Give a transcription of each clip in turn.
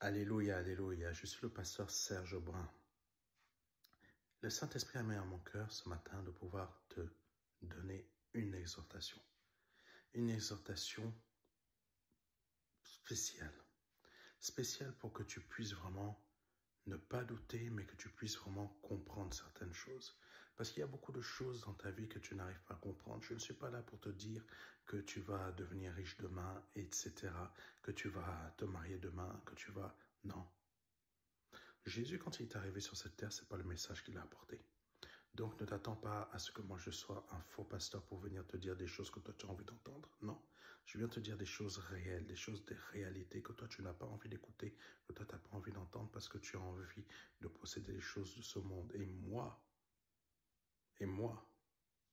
Alléluia, alléluia. Je suis le pasteur Serge Brun. Le Saint-Esprit a mis à mon cœur ce matin de pouvoir te donner une exhortation. Une exhortation spéciale. Spéciale pour que tu puisses vraiment ne pas douter, mais que tu puisses vraiment comprendre certaines choses. Parce qu'il y a beaucoup de choses dans ta vie que tu n'arrives pas à comprendre. Je ne suis pas là pour te dire que tu vas devenir riche demain, etc. Que tu vas te marier demain, que tu vas... Non. Jésus, quand il est arrivé sur cette terre, ce n'est pas le message qu'il a apporté. Donc, ne t'attends pas à ce que moi je sois un faux pasteur pour venir te dire des choses que toi tu as envie d'entendre. Non, je viens te dire des choses réelles, des choses des réalités que toi tu n'as pas envie d'écouter, que toi tu n'as pas envie d'entendre parce que tu as envie de posséder les choses de ce monde. Et moi,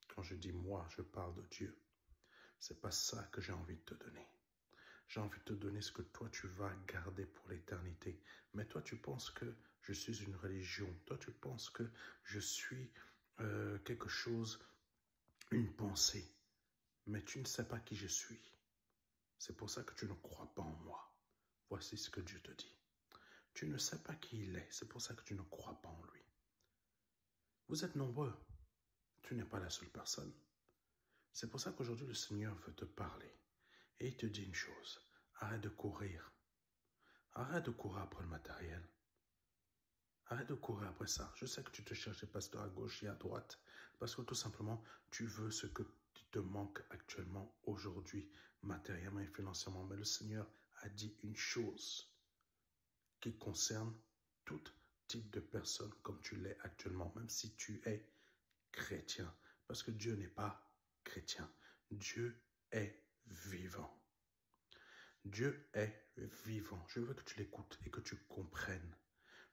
quand je dis moi, je parle de Dieu. C'est pas ça que j'ai envie de te donner. J'ai envie de te donner ce que toi, tu vas garder pour l'éternité. Mais toi, tu penses que je suis une religion. Toi, tu penses que je suis quelque chose, une pensée. Mais tu ne sais pas qui je suis. C'est pour ça que tu ne crois pas en moi. Voici ce que Dieu te dit. Tu ne sais pas qui il est. C'est pour ça que tu ne crois pas en lui. Vous êtes nombreux. Tu n'es pas la seule personne. C'est pour ça qu'aujourd'hui, le Seigneur veut te parler. Et il te dit une chose. Arrête de courir. Arrête de courir après le matériel. Arrête de courir après ça. Je sais que tu te cherches des pasteurs à gauche et à droite parce que tout simplement, tu veux ce que te manque actuellement aujourd'hui, matériellement et financièrement. Mais le Seigneur a dit une chose qui concerne tout type de personne comme tu l'es actuellement, même si tu es chrétien. Parce que Dieu n'est pas chrétien. Dieu est vivant. Dieu est vivant. Je veux que tu l'écoutes et que tu comprennes.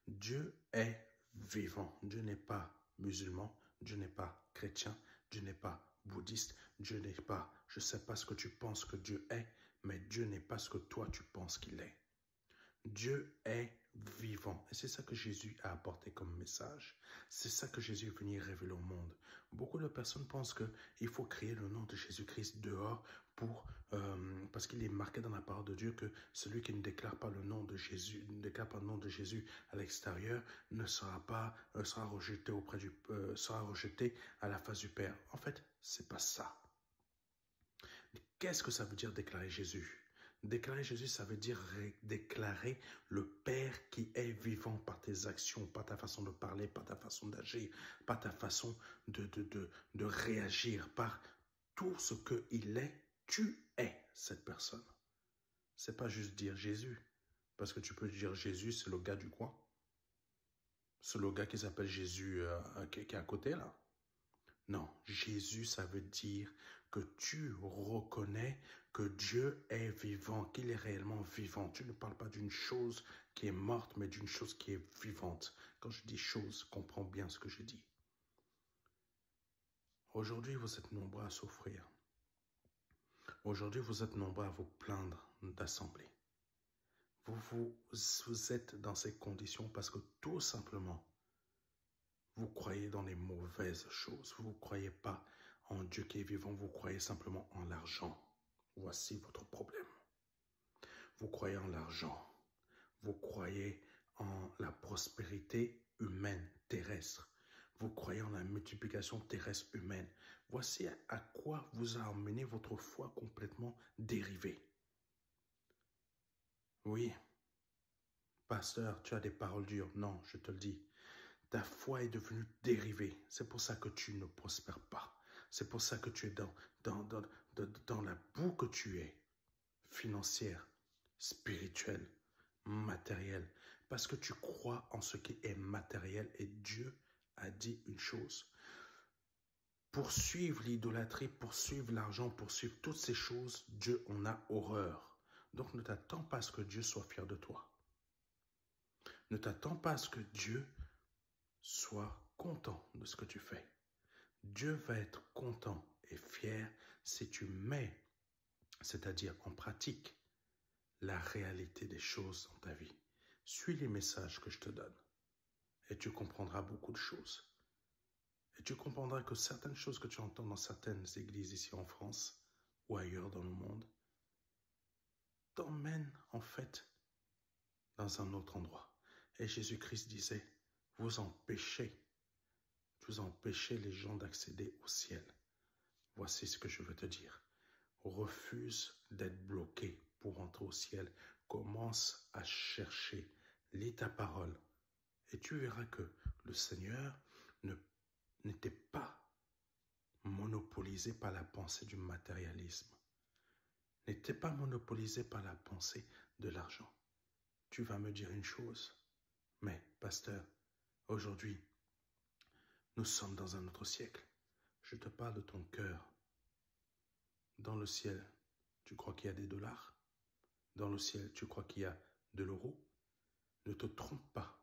Dieu est vivant. Dieu n'est pas musulman. Dieu n'est pas chrétien. Dieu n'est pas bouddhiste. Dieu n'est pas... Je ne sais pas ce que tu penses que Dieu est, mais Dieu n'est pas ce que toi tu penses qu'il est. Dieu est vivant. Et c'est ça que Jésus a apporté comme message. C'est ça que Jésus est venu révéler au monde. Beaucoup de personnes pensent qu'il faut crier le nom de Jésus-Christ dehors parce qu'il est marqué dans la parole de Dieu que celui qui ne déclare pas le nom de Jésus, ne déclare pas le nom de Jésus à l'extérieur, ne sera pas, sera rejeté à la face du Père. En fait, c'est pas ça. Qu'est-ce que ça veut dire déclarer Jésus? Déclarer Jésus, ça veut dire déclarer le Père qui est vivant par tes actions, par ta façon de parler, par ta façon d'agir, par ta façon de réagir, par tout ce qu'il est, tu es cette personne. C'est pas juste dire Jésus, parce que tu peux dire Jésus, c'est le gars du coin. C'est le gars qui s'appelle Jésus qui est à côté là. Non, Jésus, ça veut dire que tu reconnais que Dieu est vivant, qu'il est réellement vivant. Tu ne parles pas d'une chose qui est morte, mais d'une chose qui est vivante. Quand je dis chose, comprends bien ce que je dis. Aujourd'hui, vous êtes nombreux à souffrir. Aujourd'hui, vous êtes nombreux à vous plaindre d'assemblée. Vous êtes dans ces conditions parce que tout simplement, vous croyez dans les mauvaises choses. Vous ne croyez pas en Dieu qui est vivant. Vous croyez simplement en l'argent. Voici votre problème. Vous croyez en l'argent. Vous croyez en la prospérité humaine, terrestre. Vous croyez en la multiplication terrestre humaine. Voici à quoi vous a amené votre foi complètement dérivée. Oui, pasteur, tu as des paroles dures. Non, je te le dis. Ta foi est devenue dérivée. C'est pour ça que tu ne prospères pas. C'est pour ça que tu es dans la boue que tu es, financière, spirituelle, matérielle. Parce que tu crois en ce qui est matériel et Dieu a dit une chose. Poursuivre l'idolâtrie, poursuivre l'argent, poursuivre toutes ces choses, Dieu en a horreur. Donc ne t'attends pas à ce que Dieu soit fier de toi. Ne t'attends pas à ce que Dieu sois content de ce que tu fais. Dieu va être content et fier si tu mets, c'est-à-dire en pratique, la réalité des choses dans ta vie. Suis les messages que je te donne et tu comprendras beaucoup de choses. Et tu comprendras que certaines choses que tu entends dans certaines églises ici en France ou ailleurs dans le monde t'emmènent en fait dans un autre endroit. Et Jésus-Christ disait, vous empêchez les gens d'accéder au ciel. Voici ce que je veux te dire. Refuse d'être bloqué pour entrer au ciel. Commence à chercher. Lis ta parole. Et tu verras que le Seigneur n'était pas monopolisé par la pensée du matérialisme. N'était pas monopolisé par la pensée de l'argent. Tu vas me dire une chose, mais pasteur, aujourd'hui, nous sommes dans un autre siècle. Je te parle de ton cœur. Dans le ciel, tu crois qu'il y a des dollars? Dans le ciel, tu crois qu'il y a de l'euro? Ne te trompe pas,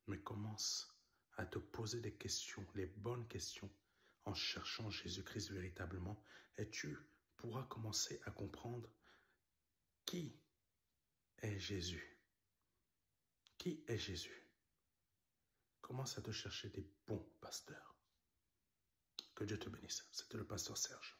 mais commence à te poser des questions, les bonnes questions, en cherchant Jésus-Christ véritablement, et tu pourras commencer à comprendre qui est Jésus. Qui est Jésus? Commence à te chercher des bons pasteurs. Que Dieu te bénisse. C'était le pasteur Serge.